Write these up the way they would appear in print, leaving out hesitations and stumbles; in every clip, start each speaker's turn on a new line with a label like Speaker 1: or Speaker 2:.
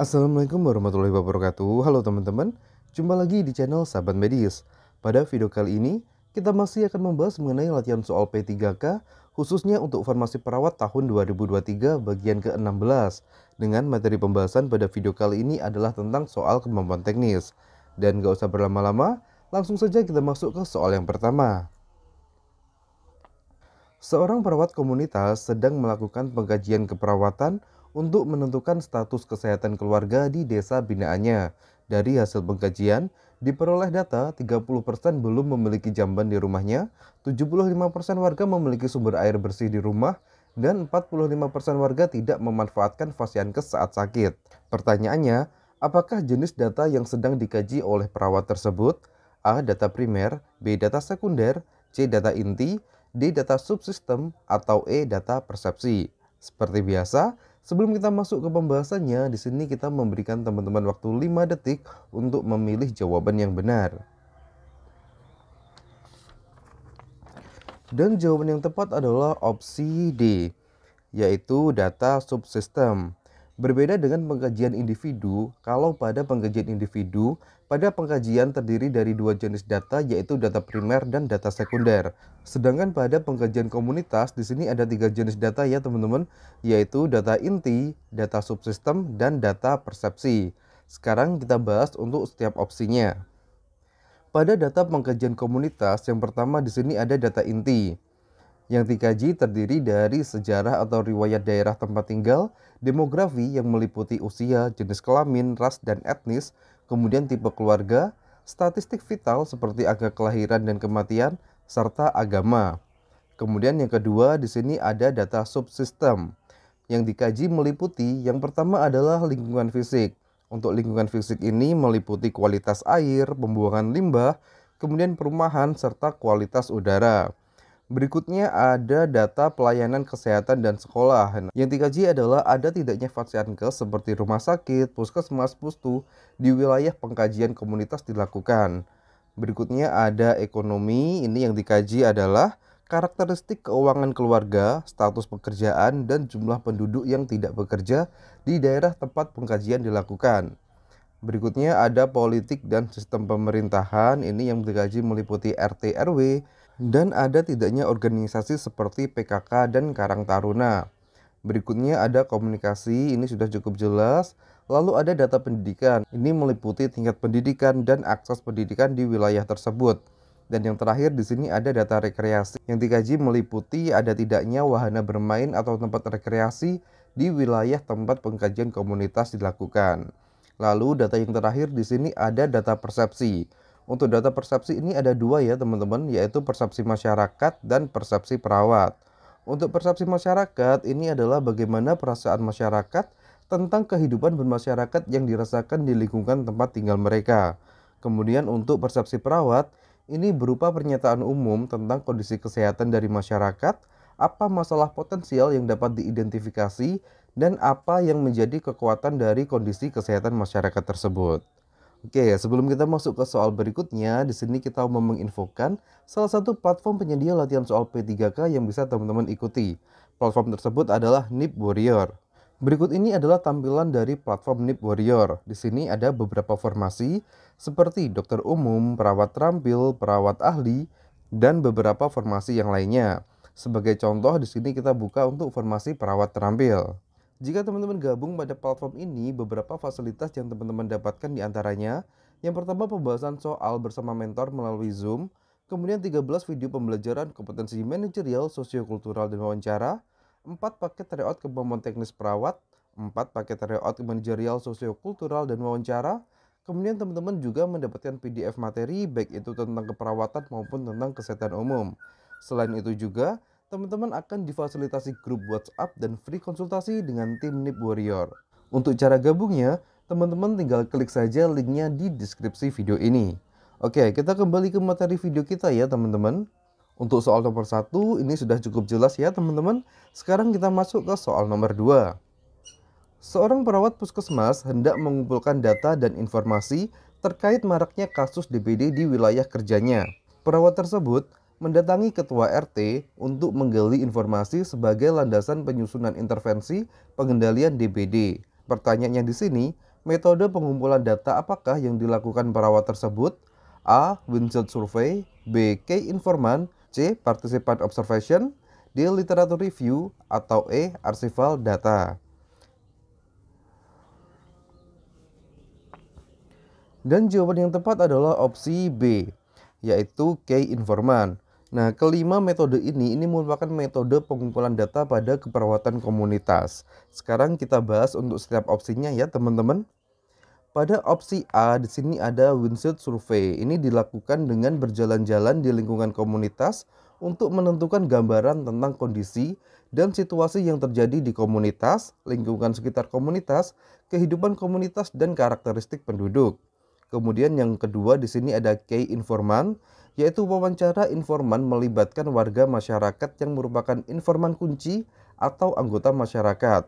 Speaker 1: Assalamualaikum warahmatullahi wabarakatuh. Halo teman-teman, jumpa lagi di channel Sahabat Medis. Pada video kali ini, kita masih akan membahas mengenai latihan soal P3K, khususnya untuk farmasi perawat tahun 2023 bagian ke-16. Dengan materi pembahasan pada video kali ini adalah tentang soal kemampuan teknis. Dan gak usah berlama-lama, langsung saja kita masuk ke soal yang pertama. Seorang perawat komunitas sedang melakukan pengkajian keperawatan untuk menentukan status kesehatan keluarga di desa binaannya. Dari hasil pengkajian, diperoleh data 30% belum memiliki jamban di rumahnya, 75% warga memiliki sumber air bersih di rumah, dan 45% warga tidak memanfaatkan Fasiankes saat sakit. Pertanyaannya, apakah jenis data yang sedang dikaji oleh perawat tersebut? A. Data primer, B. Data sekunder, C. Data inti, D. Data subsistem, atau E. Data persepsi. Seperti biasa, sebelum kita masuk ke pembahasannya, di sini kita memberikan teman-teman waktu 5 detik untuk memilih jawaban yang benar. Dan jawaban yang tepat adalah opsi D, yaitu data subsistem. Berbeda dengan pengkajian individu, kalau pada pengkajian individu, pada pengkajian terdiri dari dua jenis data, yaitu data primer dan data sekunder. Sedangkan pada pengkajian komunitas, di sini ada 3 jenis data ya teman-teman, yaitu data inti, data subsistem, dan data persepsi. Sekarang kita bahas untuk setiap opsinya. Pada data pengkajian komunitas, yang pertama di sini ada data inti. Yang dikaji terdiri dari sejarah atau riwayat daerah tempat tinggal, demografi yang meliputi usia, jenis kelamin, ras, dan etnis, kemudian tipe keluarga, statistik vital seperti angka kelahiran dan kematian, serta agama. Kemudian yang kedua di sini ada data subsistem. Yang dikaji meliputi yang pertama adalah lingkungan fisik. Untuk lingkungan fisik ini meliputi kualitas air, pembuangan limbah, kemudian perumahan, serta kualitas udara. Berikutnya ada data pelayanan kesehatan dan sekolah. Yang dikaji adalah ada tidaknya Fasiankes seperti rumah sakit, puskesmas, pustu di wilayah pengkajian komunitas dilakukan. Berikutnya ada ekonomi. Ini yang dikaji adalah karakteristik keuangan keluarga, status pekerjaan, dan jumlah penduduk yang tidak bekerja di daerah tempat pengkajian dilakukan. Berikutnya ada politik dan sistem pemerintahan. Ini yang dikaji meliputi RT RW dan ada tidaknya organisasi seperti PKK dan Karang Taruna. Berikutnya ada komunikasi, ini sudah cukup jelas. Lalu ada data pendidikan, ini meliputi tingkat pendidikan dan akses pendidikan di wilayah tersebut. Dan yang terakhir di sini ada data rekreasi. Yang dikaji meliputi ada tidaknya wahana bermain atau tempat rekreasi di wilayah tempat pengkajian komunitas dilakukan. Lalu data yang terakhir di sini ada data persepsi. Untuk data persepsi ini ada 2 ya teman-teman, yaitu persepsi masyarakat dan persepsi perawat. Untuk persepsi masyarakat ini adalah bagaimana perasaan masyarakat tentang kehidupan bermasyarakat yang dirasakan di lingkungan tempat tinggal mereka. Kemudian untuk persepsi perawat, ini berupa pernyataan umum tentang kondisi kesehatan dari masyarakat, apa masalah potensial yang dapat diidentifikasi, dan apa yang menjadi kekuatan dari kondisi kesehatan masyarakat tersebut. Oke, sebelum kita masuk ke soal berikutnya, di sini kita mau menginfokan salah satu platform penyedia latihan soal P3K yang bisa teman-teman ikuti. Platform tersebut adalah NIP Warrior. Berikut ini adalah tampilan dari platform NIP Warrior. Di sini ada beberapa formasi seperti dokter umum, perawat terampil, perawat ahli, dan beberapa formasi yang lainnya. Sebagai contoh, di sini kita buka untuk formasi perawat terampil. Jika teman-teman gabung pada platform ini, beberapa fasilitas yang teman-teman dapatkan diantaranya, yang pertama pembahasan soal bersama mentor melalui Zoom, kemudian 13 video pembelajaran kompetensi manajerial, sosiokultural, dan wawancara, 4 paket tryout kemampuan teknis perawat, 4 paket tryout manajerial, sosiokultural, dan wawancara, kemudian teman-teman juga mendapatkan PDF materi, baik itu tentang keperawatan maupun tentang kesehatan umum. Selain itu juga, teman-teman akan difasilitasi grup WhatsApp dan free konsultasi dengan tim NIP Warrior. Untuk cara gabungnya, teman-teman tinggal klik saja linknya di deskripsi video ini. Oke, kita kembali ke materi video kita ya teman-teman. Untuk soal nomor 1 ini sudah cukup jelas ya teman-teman. Sekarang kita masuk ke soal nomor 2. Seorang perawat puskesmas hendak mengumpulkan data dan informasi terkait maraknya kasus DBD di wilayah kerjanya. Perawat tersebut mendatangi ketua RT untuk menggali informasi sebagai landasan penyusunan intervensi pengendalian DBD. Pertanyaannya di sini, Metode pengumpulan data apakah yang dilakukan perawat tersebut? A. Windshield Survey, B. Key Informant, C. Participant Observation, D. Literature Review, atau E. Archival Data. Dan jawaban yang tepat adalah opsi B, yaitu Key Informant. Nah, kelima metode ini merupakan metode pengumpulan data pada keperawatan komunitas. Sekarang kita bahas untuk setiap opsinya ya, teman-teman. Pada opsi A, di sini ada Windshield Survey. Ini dilakukan dengan berjalan-jalan di lingkungan komunitas untuk menentukan gambaran tentang kondisi dan situasi yang terjadi di komunitas, lingkungan sekitar komunitas, kehidupan komunitas, dan karakteristik penduduk. Kemudian yang kedua di sini ada Key Informant, yaitu wawancara informan melibatkan warga masyarakat yang merupakan informan kunci atau anggota masyarakat.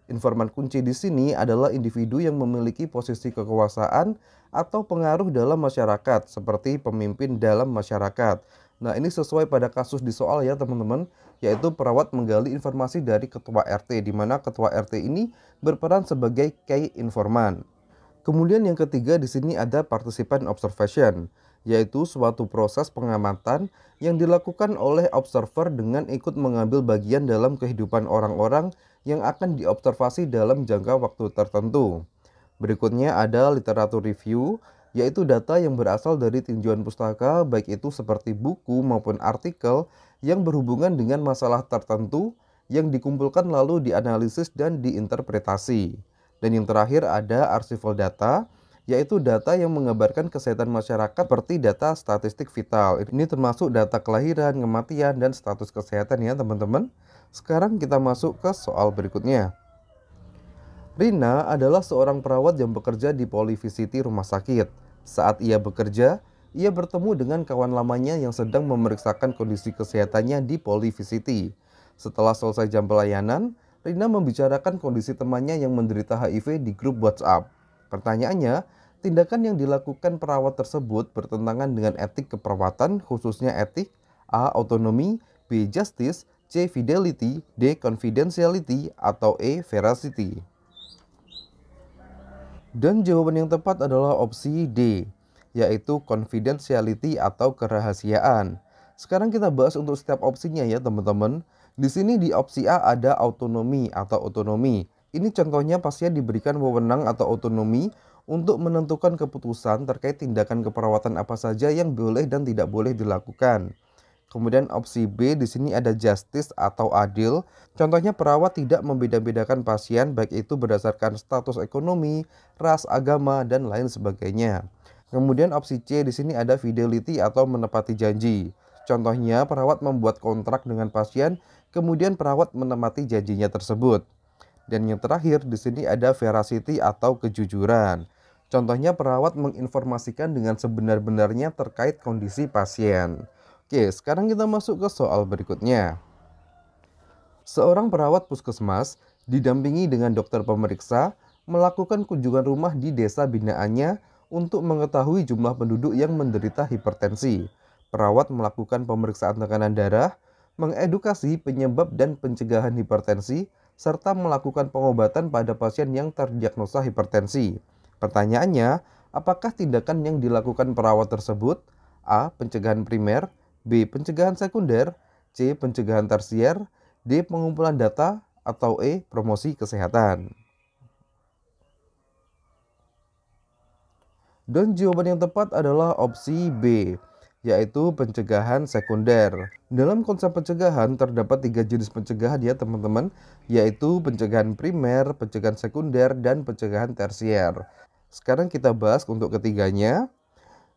Speaker 1: Informan kunci di sini adalah individu yang memiliki posisi kekuasaan atau pengaruh dalam masyarakat, seperti pemimpin dalam masyarakat. Nah, ini sesuai pada kasus di soal ya teman-teman, yaitu perawat menggali informasi dari ketua RT, di mana ketua RT ini berperan sebagai key informant. Kemudian yang ketiga di sini ada participant observation, yaitu suatu proses pengamatan yang dilakukan oleh observer dengan ikut mengambil bagian dalam kehidupan orang-orang yang akan diobservasi dalam jangka waktu tertentu. Berikutnya ada literature review, yaitu data yang berasal dari tinjauan pustaka, baik itu seperti buku maupun artikel yang berhubungan dengan masalah tertentu yang dikumpulkan lalu dianalisis dan diinterpretasi. Dan yang terakhir ada archival data, yaitu data yang menggambarkan kesehatan masyarakat seperti data statistik vital. Ini termasuk data kelahiran, kematian, dan status kesehatan ya teman-teman. Sekarang kita masuk ke soal berikutnya. Rina adalah seorang perawat yang bekerja di Polyvisity Rumah Sakit. Saat ia bekerja, ia bertemu dengan kawan lamanya yang sedang memeriksakan kondisi kesehatannya di Polyvisity. Setelah selesai jam pelayanan, Rina membicarakan kondisi temannya yang menderita HIV di grup WhatsApp. Pertanyaannya, tindakan yang dilakukan perawat tersebut bertentangan dengan etik keperawatan, khususnya etik A. Autonomy, B. Justice, C. Fidelity, D. Confidentiality, atau E. Veracity. Dan jawaban yang tepat adalah opsi D, yaitu confidentiality atau kerahasiaan. Sekarang kita bahas untuk setiap opsinya ya teman-teman. Di sini di opsi A ada autonomi atau otonomi. Ini contohnya pasien diberikan wewenang atau otonomi untuk menentukan keputusan terkait tindakan keperawatan apa saja yang boleh dan tidak boleh dilakukan. Kemudian opsi B di sini ada justice atau adil. Contohnya perawat tidak membeda-bedakan pasien baik itu berdasarkan status ekonomi, ras, agama, dan lain sebagainya. Kemudian opsi C di sini ada fidelity atau menepati janji. Contohnya perawat membuat kontrak dengan pasien, kemudian perawat menepati janjinya tersebut. Dan yang terakhir di sini ada veracity atau kejujuran. Contohnya perawat menginformasikan dengan sebenar-benarnya terkait kondisi pasien. Oke, sekarang kita masuk ke soal berikutnya. Seorang perawat puskesmas didampingi dengan dokter pemeriksa melakukan kunjungan rumah di desa binaannya untuk mengetahui jumlah penduduk yang menderita hipertensi. Perawat melakukan pemeriksaan tekanan darah, mengedukasi penyebab dan pencegahan hipertensi, serta melakukan pengobatan pada pasien yang terdiagnosa hipertensi. Pertanyaannya, apakah tindakan yang dilakukan perawat tersebut? A. Pencegahan primer, B. Pencegahan sekunder, C. Pencegahan tersier, D. Pengumpulan data, atau E. Promosi kesehatan. Dan jawaban yang tepat adalah opsi B, yaitu pencegahan sekunder. Dalam konsep pencegahan terdapat 3 jenis pencegahan ya teman-teman, yaitu pencegahan primer, pencegahan sekunder, dan pencegahan tersier. Sekarang kita bahas untuk ketiganya.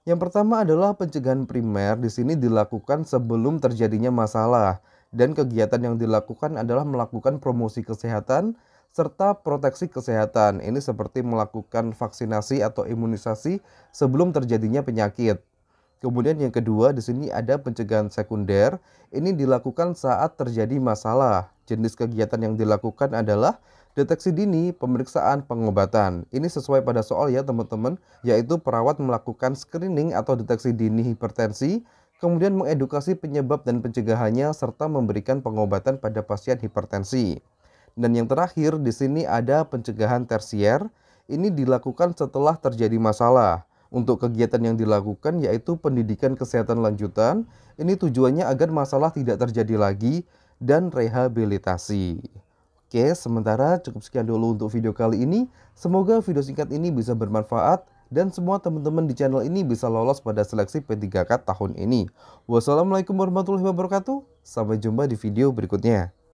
Speaker 1: Yang pertama adalah pencegahan primer. Di sini dilakukan sebelum terjadinya masalah, dan kegiatan yang dilakukan adalah melakukan promosi kesehatan serta proteksi kesehatan. Ini seperti melakukan vaksinasi atau imunisasi sebelum terjadinya penyakit. Kemudian yang kedua di sini ada pencegahan sekunder. Ini dilakukan saat terjadi masalah. Jenis kegiatan yang dilakukan adalah deteksi dini, pemeriksaan, pengobatan. Ini sesuai pada soal ya teman-teman, yaitu perawat melakukan screening atau deteksi dini hipertensi, kemudian mengedukasi penyebab dan pencegahannya, serta memberikan pengobatan pada pasien hipertensi. Dan yang terakhir di sini ada pencegahan tersier. ini dilakukan setelah terjadi masalah. Untuk kegiatan yang dilakukan yaitu pendidikan kesehatan lanjutan, ini tujuannya agar masalah tidak terjadi lagi dan rehabilitasi. Oke, sementara cukup sekian dulu untuk video kali ini. Semoga video singkat ini bisa bermanfaat dan semua teman-teman di channel ini bisa lolos pada seleksi P3K tahun ini. Wassalamualaikum warahmatullahi wabarakatuh. Sampai jumpa di video berikutnya.